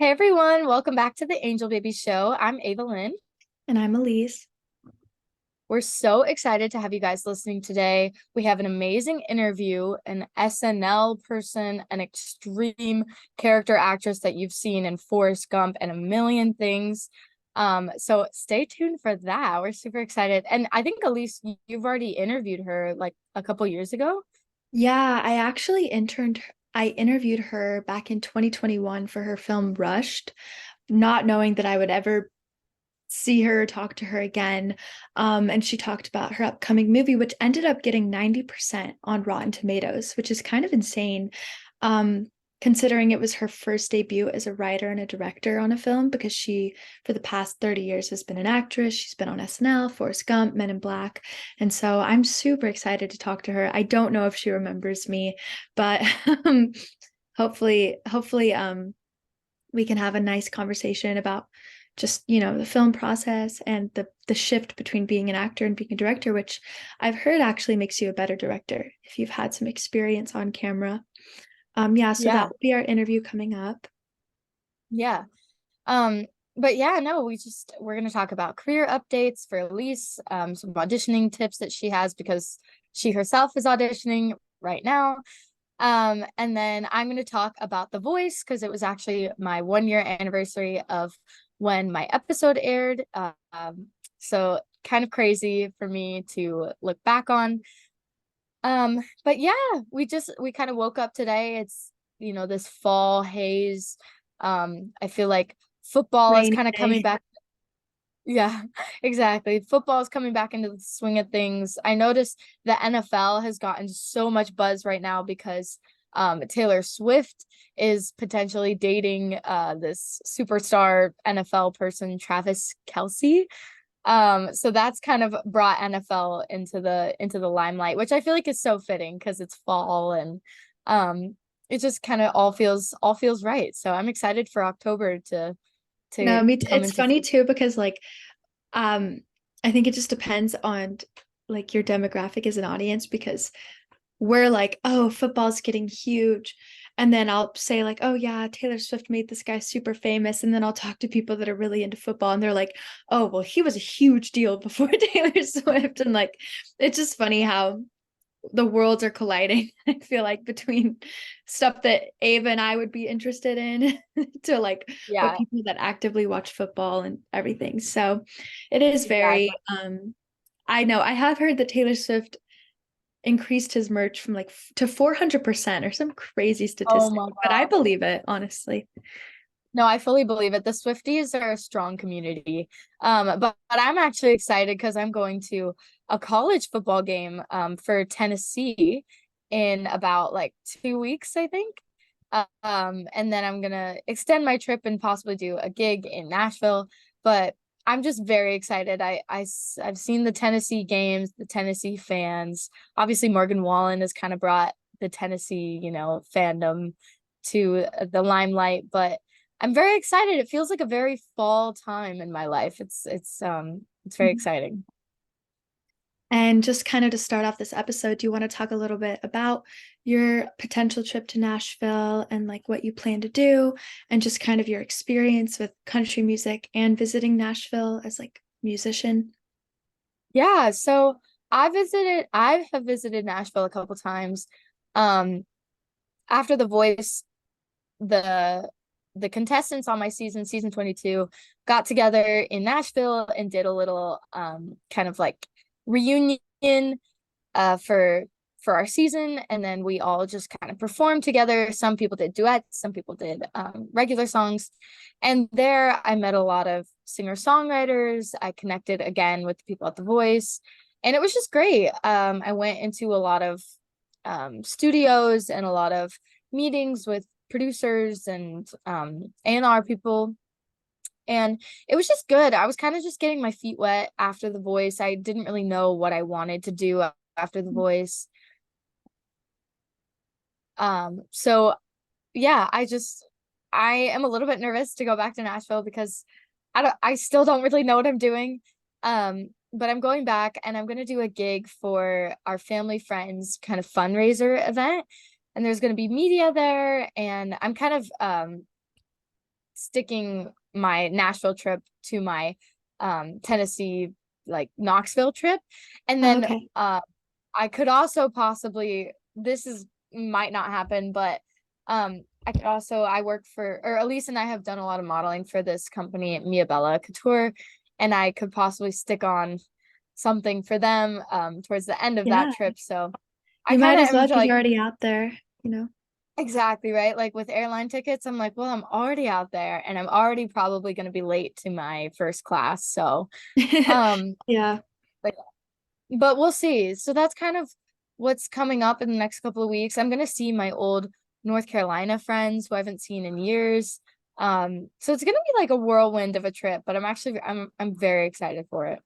Hey everyone, welcome back to the Angel Baby Show. I'm Ava Lynn. And I'm Elise. We're so excited to have you guys listening today. We have an amazing interview, an SNL person, an extreme character actress that you've seen in Forrest Gump and a million things. So stay tuned for that. We're super excited. And I think Elise, you've already interviewed her like a couple years ago. Yeah, I interviewed her back in 2021 for her film Rushed, not knowing that I would ever see her or talk to her again. And she talked about her upcoming movie, which ended up getting 90% on Rotten Tomatoes, which is kind of insane. Um, Considering it was her first debut as a writer and a director on a film, because she, for the past 30 years, has been an actress. She's been on SNL, Forrest Gump, Men in Black. And so I'm super excited to talk to her. I don't know if she remembers me, but hopefully, we can have a nice conversation about just the film process and the shift between being an actor and being a director, which I've heard actually makes you a better director if you've had some experience on camera. Yeah, so that Yeah, will be our interview coming up. yeah. Um, but yeah, no, we're gonna talk about career updates for Elise, some auditioning tips that she has because she herself is auditioning right now. And then I'm gonna talk about The Voice because it was actually my 1 year anniversary of when my episode aired. So kind of crazy for me to look back on. But yeah, we kind of woke up today. It's this fall haze. I feel like football is Rainy kind of coming day. back. Yeah, exactly. Football is coming back into the swing of things. I noticed the NFL has gotten so much buzz right now because Taylor Swift is potentially dating this superstar NFL person, Travis Kelce. So that's kind of brought NFL into the limelight, which I feel like is so fitting because it's fall and it just kind of all feels right. So I'm excited for October to No, come it's into. funny too because um I think it just depends on like your demographic as an audience, because we're like, oh, football's getting huge. And then I'll say, like, oh, yeah, Taylor Swift made this guy super famous. And then I'll talk to people that are really into football and they're like, oh, well, he was a huge deal before Taylor Swift. And like, it's just funny how the worlds are colliding, I feel like, between stuff that Ava and I would be interested in to like what Yeah, people that actively watch football and everything. So it is very, exactly. I know I have heard that Taylor Swift increased his merch from like to 400% or some crazy Oh statistic, my but I God. believe it, honestly. No, I fully believe it. The Swifties are a strong community. But I'm actually excited because I'm going to a college football game for Tennessee in about like 2 weeks, I think. And then I'm gonna extend my trip and possibly do a gig in Nashville. But I'm just very excited. I've seen the Tennessee games, the Tennessee fans. Obviously, Morgan Wallen has kind of brought the Tennessee, fandom to the limelight, but I'm very excited. It feels like a very fall time in my life. It's very exciting. And just kind of to start off this episode, do you want to talk a little bit about your potential trip to Nashville and like what you plan to do and just kind of your experience with country music and visiting Nashville as like musician? Yeah, so I have visited Nashville a couple times. Um After The Voice, the the contestants on my season 22 got together in Nashville and did a little kind of like reunion uh for for our season, and then we all just kind of performed together. Some people did duets, some people did regular songs, and there I met a lot of singer-songwriters. I connected again with the people at The Voice, and it was just great. I went into a lot of studios and a lot of meetings with producers and A&R people, and it was just good. I was kind of just getting my feet wet after The Voice. I didn't really know what I wanted to do after The Voice. So yeah, I am a little bit nervous to go back to Nashville because I still don't really know what I'm doing. But I'm going back and I'm gonna do a gig for our family friends kind of fundraiser event. And there's gonna be media there, and I'm kind of sticking my Nashville trip to my Tennessee, like Knoxville trip. And Oh, then okay. I could also possibly, this is might not happen, but I could also, I work for, or Elise and I have done a lot of modeling for this company, Mia Bella Couture, and I could possibly stick on something for them towards the end of that Yeah. trip. So I You kind might of as well am because like, you're already out there, you know. exactly, right? Like with airline tickets, I'm like, well, I'm already out there and I'm already probably going to be late to my first class. So, um, Yeah. but, but we'll see. So that's kind of what's coming up in the next couple of weeks. I'm going to see my old North Carolina friends who I haven't seen in years. So it's going to be like a whirlwind of a trip, but I'm very excited for it.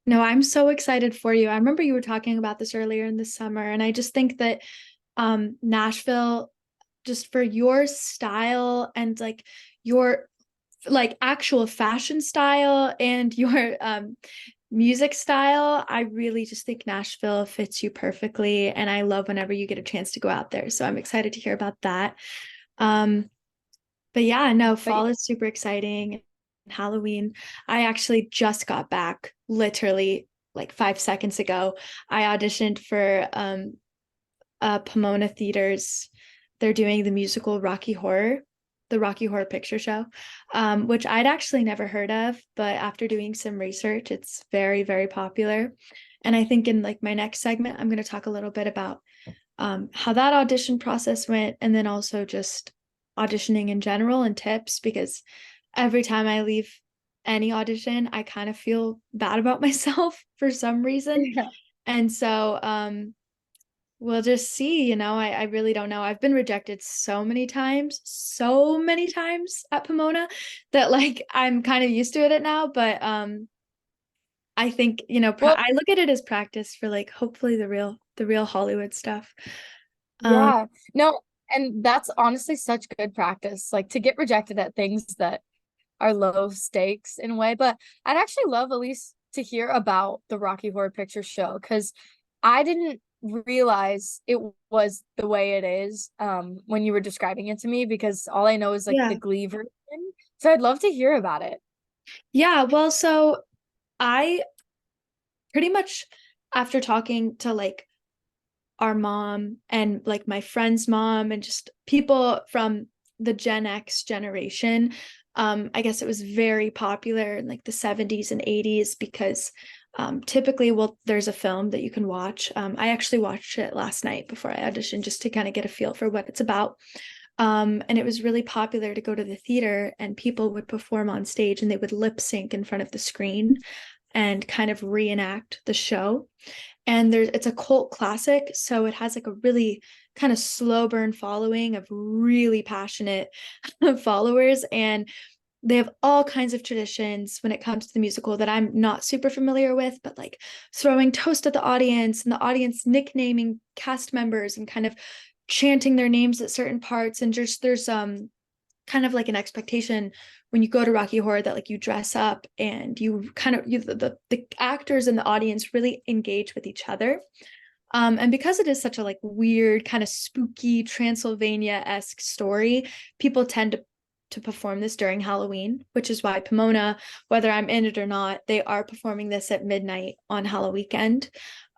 No, I'm so excited for you. I remember you were talking about this earlier in the summer, and I just think that Nashville, just for your style and like your like actual fashion style and your music style, I really just think Nashville fits you perfectly. And I love whenever you get a chance to go out there. So I'm excited to hear about that. Um, but yeah, no, But fall is super exciting. Halloween. I actually just got back literally like 5 seconds ago. I auditioned for Pomona Theaters. They're doing the musical Rocky Horror, the Rocky Horror Picture Show, which I'd actually never heard of, but after doing some research, it's very, very popular. And I think in like my next segment, I'm going to talk a little bit about how that audition process went, and then also just auditioning in general and tips, because every time I leave any audition, I kind of feel bad about myself for some reason. yeah. And so we'll just see, I really don't know. I've been rejected so many times at Pomona that like I'm kind of used to it now, but I think, Well, I look at it as practice for like hopefully the real Hollywood stuff. Um yeah. No, and that's honestly such good practice, like to get rejected at things that are low stakes in a way. But I'd actually love Elise to hear about the Rocky Horror Picture Show because I didn't realize it was the way it is when you were describing it to me because all I know is like the yeah. Glee version. So I'd love to hear about it. Yeah, well, so I pretty much, after talking to like our mom and like my friend's mom and just people from the Gen X generation. I guess it was very popular in like the 70s and 80s because typically, well, there's a film that you can watch. I actually watched it last night before I auditioned just to kind of get a feel for what it's about. And it was really popular to go to the theater and people would perform on stage and they would lip sync in front of the screen and kind of reenact the show. And it's a cult classic, so it has like a really kind of slow burn following of really passionate followers, and they have all kinds of traditions when it comes to the musical that I'm not super familiar with, but like throwing toast at the audience and the audience nicknaming cast members and kind of chanting their names at certain parts, and just there's kind of like an expectation when you go to Rocky Horror that like you dress up and you kind of the actors and the audience really engage with each other. And because it is such a like weird kind of spooky Transylvania-esque story, people tend to perform this during Halloween, which is why Pomona, whether I'm in it or not, they are performing this at midnight on Halloween weekend.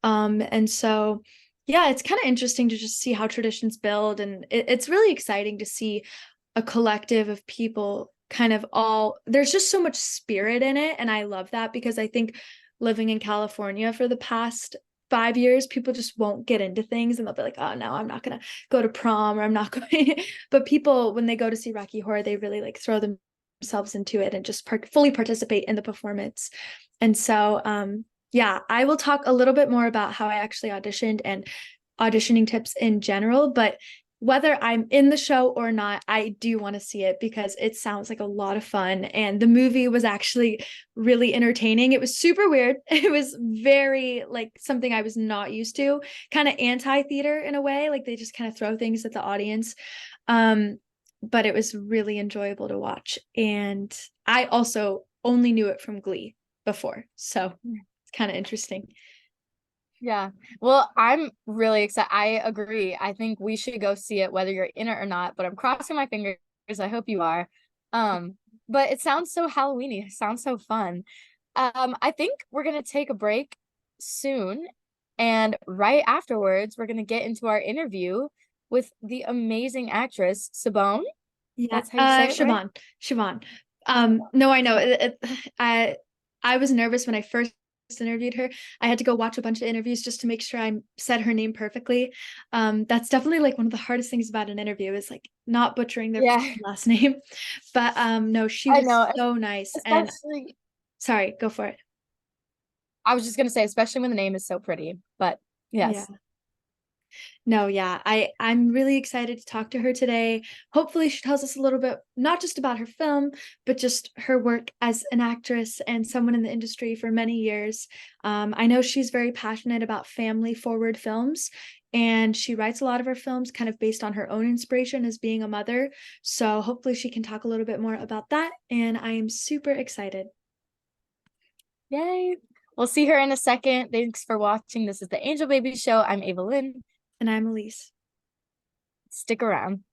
And so yeah, it's kind of interesting to just see how traditions build, and it's really exciting to see a collective of people kind of all there's just so much spirit in it, and I love that because I think living in California for the past 5 years, people just won't get into things and they'll be like, oh no, I'm not gonna go to prom, or I'm not going but people, when they go to see Rocky Horror, they really like throw themselves into it and just fully participate in the performance. And so yeah, I will talk a little bit more about how I actually auditioned and auditioning tips in general, but whether I'm in the show or not, I do want to see it because it sounds like a lot of fun. And the movie was actually really entertaining. It was super weird. It was very like something I was not used to, kind of anti-theater in a way. Like they just kind of throw things at the audience. Um, but it was really enjoyable to watch. And I also only knew it from Glee before. So it's kind of interesting. Yeah. Well, I'm really excited. I agree. I think we should go see it whether you're in it or not, but I'm crossing my fingers. I hope you are. But it sounds so Halloweeny. It sounds so fun. I think we're gonna take a break soon, and right afterwards, we're gonna get into our interview with the amazing actress Saban. Yeah, That's how you say it, right? Siobhan. No, I know. I was nervous when I first interviewed her. I had to go watch a bunch of interviews just to make sure I said her name perfectly. That's definitely like one of the hardest things about an interview is like not butchering their Yeah, last name. But no, she I was know. so nice. And Especially, sorry, go for it. I was just gonna say, especially when the name is so pretty. But Yeah. yes. No, yeah, I'm really excited to talk to her today. Hopefully she tells us a little bit not just about her film, but just her work as an actress and someone in the industry for many years. I know she's very passionate about family forward films, and she writes a lot of her films kind of based on her own inspiration as being a mother. So hopefully she can talk a little bit more about that, and I am super excited. Yay. We'll see her in a second. Thanks for watching. This is the Angel Baby Show. I'm Ava Lynn. And I'm Elise. Stick around.